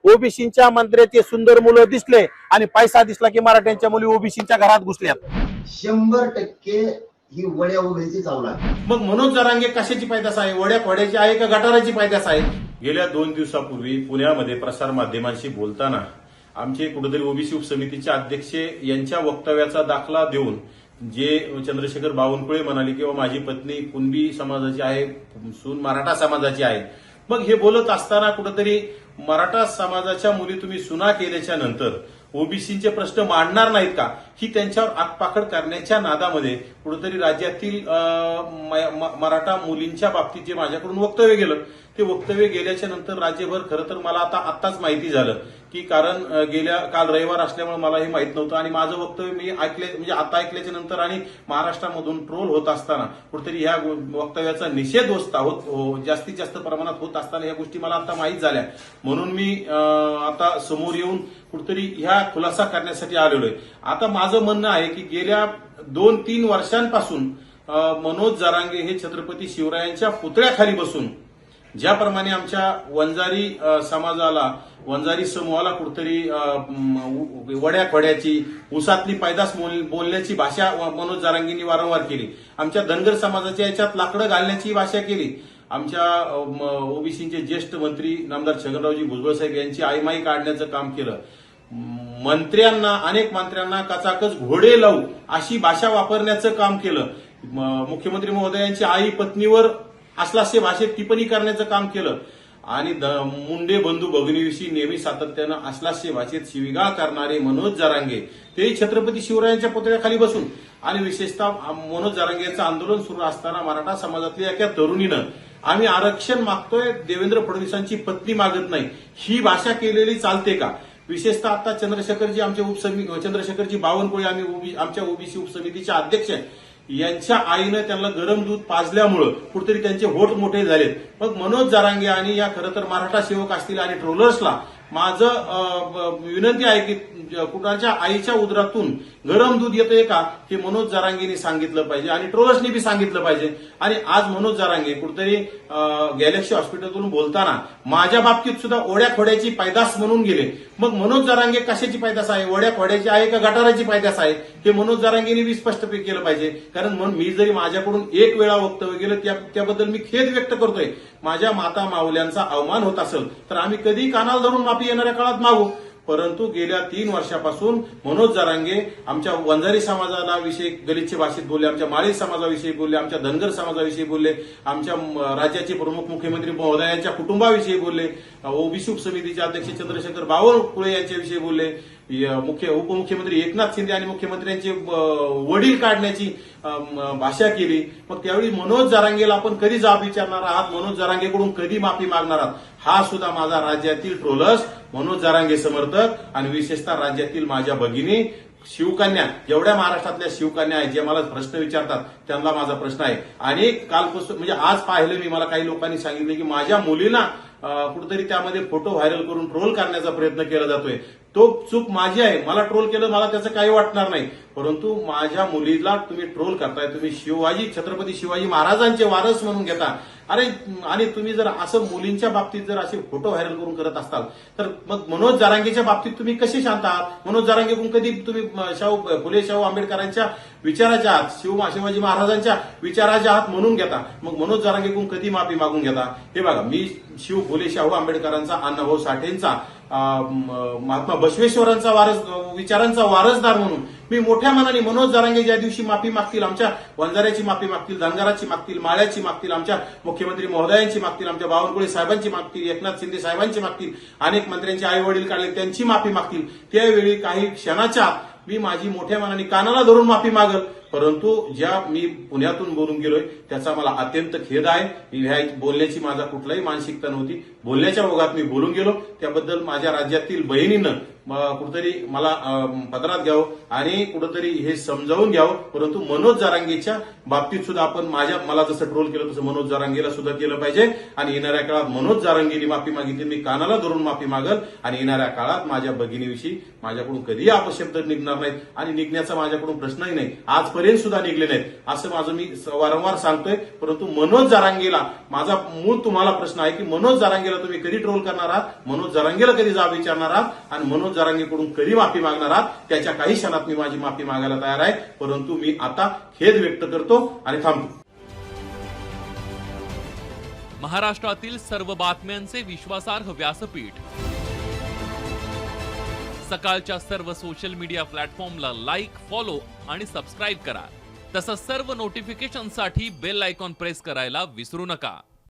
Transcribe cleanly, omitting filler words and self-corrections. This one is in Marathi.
ओबीसीच्या मंत्र्याचे सुंदर मुलं दिसले आणि पैसा दिसला की मराठ्यांच्या मुली ओबीसीच्या घरात घुसल्यात. 100% ही वड्या वगैरेची चावला. मग मनोज जरांगे कशाची पैदास आहे? वड्या खोड्याची आहे का गटाराची पैदास आहे? गेल्या 2 दिवसापूर्वी पुण्यामध्ये प्रसार माध्यमांशी बोलताना आमचे कुठेतरी ओबीसी उपसमितीचे अध्यक्ष यांच्या वक्तव्याचा दाखला देऊन जे चंद्रशेखर बावनकुळे म्हणाले किंवा माझी पत्नी कुणबी समाजाची आहे, सून मराठा समाजाची आहे. मग हे बोलत असताना कुठेतरी मराठा समाजाच्या मुली तुम्ही सुना केल्याच्या नंतर ओबीसीचे प्रश्न मांडणार नाहीत का, ही त्यांच्यावर आगपाखड करण्याच्या नादामध्ये कुठेतरी राज्यातील मराठा मुलींच्या बाबतीत जे माझ्याकडून वक्तव्य गेलं ते वक्तव्य गेल्याच्या नंतर राज्यभर खरं तर मला आत्ताच माहिती झालं की कारण काल रविवार असल्यामुळे मला हे माहित नव्हतं आणि माझं वक्तव्य मी आता ऐकल्याच्या नंतर आणि महाराष्ट्रामधून ट्रोल होत असताना कुठेतरी ह्या वक्तव्याचा निषेध जास्तीत जास्त प्रमाणात होत असताना ह्या गोष्टी मला आता माहीत झाल्या. म्हणून मी आता समोर येऊन कुठेतरी ह्या खुलासा करण्यासाठी आलेलो आहे. आता माझं म्हणणं आहे की गेल्या 2-3 वर्षांपासून मनोज जरांगे हे छत्रपती शिवरायांच्या पुतळ्याखाली बसून ज्याप्रमाणे आमच्या वंजारी समाजाला, वंजारी समूहाला कुठेतरी वड्या खोड्याची, उसातली पैदास बोलण्याची भाषा मनोज जरांगेंनी वारंवार केली. आमच्या धनगर समाजाच्या याच्यात लाकडं घालण्याची भाषा केली. आमच्या ओबीसीचे ज्येष्ठ मंत्री नामदार छगनरावजी भुजबळ साहेब यांची आईमाई काढण्याचं काम केलं. अनेक मंत्र्यांना कचाकच घोडे लावू अशी भाषा वापरण्याचं काम केलं. मुख्यमंत्री महोदयांची आई पत्नीवर असलास्य भाषेत टिप्पणी करण्याचं काम केलं आणि मुंडे बंधू भगिनीविषयी नेहमी सातत्यानं असलास्य भाषेत शिवीगाळ करणारे मनोज जरांगे तेही छत्रपती शिवरायांच्या पुतळ्याखाली बसून आणि विशेषतः मनोज जरांगे यांचं आंदोलन सुरू असताना मराठा समाजातल्या एका तरुणीनं आम्ही आरक्षण मागतोय, देवेंद्र फडणवीसांची पत्नी मागत नाही, ही भाषा केलेली चालते का? विशेषतः आता चंद्रशेखरजी बावनकुळे आमच्या ओबीसी उपसमितीचे अध्यक्ष यांच्या आईनं त्यांना गरम दूध पाजल्यामुळं कुठेतरी त्यांचे होठ मोठे झालेत. मग मनोज जरांगे आणि या खरं तर मराठा सेवक असतील आणि ट्रोलर्सला माझं विनंती आहे की कुणाच्या आईच्या उदरातून गरम दूध येतंय का हे मनोज जरांगेंनी सांगितलं पाहिजे आणि ट्रोलर्सनी बी सांगितलं पाहिजे. आणि आज मनोज जरांगे कुठेतरी गॅलेक्सी हॉस्पिटलमधून बोलताना माझ्या बाबतीत सुद्धा ओढ्या खोड्याची पैदास म्हणून गेले. मग मनोज जरांगे कशाची पैदास आहे? ओढ्या खोड्याची आहे का गटाराची पैदास आहे? हे मनोज जरांगेंनी बी स्पष्ट केलं पाहिजे. कारण मी जरी माझ्याकडून एक वेळा वक्तव्य गेलं त्याबद्दल मी खेद व्यक्त करतोय. माझ्या माता माऊल्यांचा अवमान होत असेल तर आम्ही कधी कानाला धरून माफी येणाऱ्या काळात मागू. परंतु गेल्या 3 वर्षापासून मनोज जरांगे आमच्या वंजारी समाजाला विषयी गलिच्छ भाषेत बोलले, आमच्या माळी समाजाविषयी बोलले, आमच्या धनगर समाजाविषयी बोलले, आमच्या राज्याचे प्रमुख मुख्यमंत्री महोदयांच्या कुटुंबाविषयी बोलले, ओबीसी उपसमितीचे अध्यक्ष चंद्रशेखर बावनकुळे यांच्याविषयी बोलले, उपमुख्यमंत्री एकनाथ शिंदे आणि मुख्यमंत्र्यांचे वडील काढण्याची भाषा केली. मग त्यावेळी मनोज जरांगेला आपण कधी जाब विचारणार आहात? मनोज जरांगेकडून कधी माफी मागणार आहात? हा सुद्धा माझा राज्यातील ट्रोलर्स, मनोज जरांगे समर्थक आणि विशेषतः राज्यातील माझ्या भगिनी शिवकन्या, जेवढ्या महाराष्ट्रातल्या शिवकन्या आहेत जे मला प्रश्न विचारतात त्यांना माझा प्रश्न आहे. आणि कालपासून आज पाहिलं मी, मला काही लोकांनी सांगितलं की माझ्या मुलीला कुठेतरी त्यामध्ये फोटो व्हायरल करून ट्रोल करण्याचा प्रयत्न केला जातोय. तो चूक माझी आहे. मला ट्रोल केलं, मला त्याचं काही वाटणार नाही. परंतु माझ्या मुलीला तुम्ही ट्रोल करताय, तुम्ही छत्रपती शिवाजी महाराजांचे वारस म्हणून घेता. अरे, आणि तुम्ही जर असं मुलींच्या बाबतीत जर असे फोटो व्हायरल करून करत असाल तर मग मनोज जरांगेच्या बाबतीत तुम्ही कसे शांत आहात? मनोज जरांगेकडून कधी तुम्ही फुले शाहू आंबेडकरांच्या विचाराच्या आहात, शिवाजी महाराजांच्या विचाराच्या आहात म्हणून घेता? मग मनोज जरांगेकडून कधी माफी मागून घेता? हे बघा, मी फुले शाहू आंबेडकरांचा, अण्णाभाऊ साठेंचा, महात्मा बसवेश्वरांचा विचारांचा वारसदार म्हणून मी मोठ्या मनाने मनोज जरांगे ज्या दिवशी माफी मागतील, आमच्या वंजाऱ्याची माफी मागतील, धनगराची मागतील, माळ्याची मागतील, आमच्या मुख्यमंत्री महोदयांची मागतील, आमच्या बावनकुळे साहेबांची मागतील, एकनाथ शिंदे साहेबांची मागतील, अनेक मंत्र्यांचे आई वडील काढले त्यांची माफी मागतील, त्यावेळी काही क्षणाच्या मी माझी मोठ्या मनाने कानाला धरून माफी मागल. परंतु ज्या मी पुण्यातून बोलून गेलोय त्याचा मला अत्यंत खेद आहे. बोलण्याची माझा कुठलाही मानसिकता नव्हती. बोलण्याच्या ओघात मी बोलून गेलो. त्याबद्दल माझ्या राज्यातील बहिणीनं कुठेतरी मला पदरात घ्यावं आणि कुठेतरी हे समजावून घ्यावं. परंतु मनोज जरांगेच्या बाबतीत सुद्धा आपण मला जसं ट्रोल केलं तसं मनोज जरांगेला सुद्धा केलं पाहिजे. आणि येणाऱ्या काळात मनोज जरांगेने माफी मागितली, मी कानाला धरून माफी मागल. आणि येणाऱ्या काळात माझ्या भगिनीविषयी माझ्याकडून कधीही अपशब्द निघणार नाहीत आणि निघण्याचा माझ्याकडून प्रश्नही नाही, आजपर्यंत सुद्धा निघले नाहीत असं माझं मी वारंवार सांगतोय. परंतु मनोज जरांगेला माझा मूळ तुम्हाला प्रश्न आहे की मनोज जरांगेला तुम्ही कधी ट्रोल करणार आहात, मनोज जरांगेला कधी जाब विचारणार आहात आणि मनोज जरांगेकडून कधी माफी मागणार आहात. त्याच्या काही क्षणात मी माझी माफी मागायला तयार आहे. परंतु मी आता खेद व्यक्त करतो आणि थांबतो. महाराष्ट्रातील सर्व बातम्यांचे विश्वासार्ह व्यासपीठ, सकाळच्या सर्व सोशल मीडिया प्लॅटफॉर्मला लाईक, फॉलो आणि सबस्क्राईब करा. तसंच सर्व नोटिफिकेशनसाठी बेल आयकॉन प्रेस करायला विसरू नका.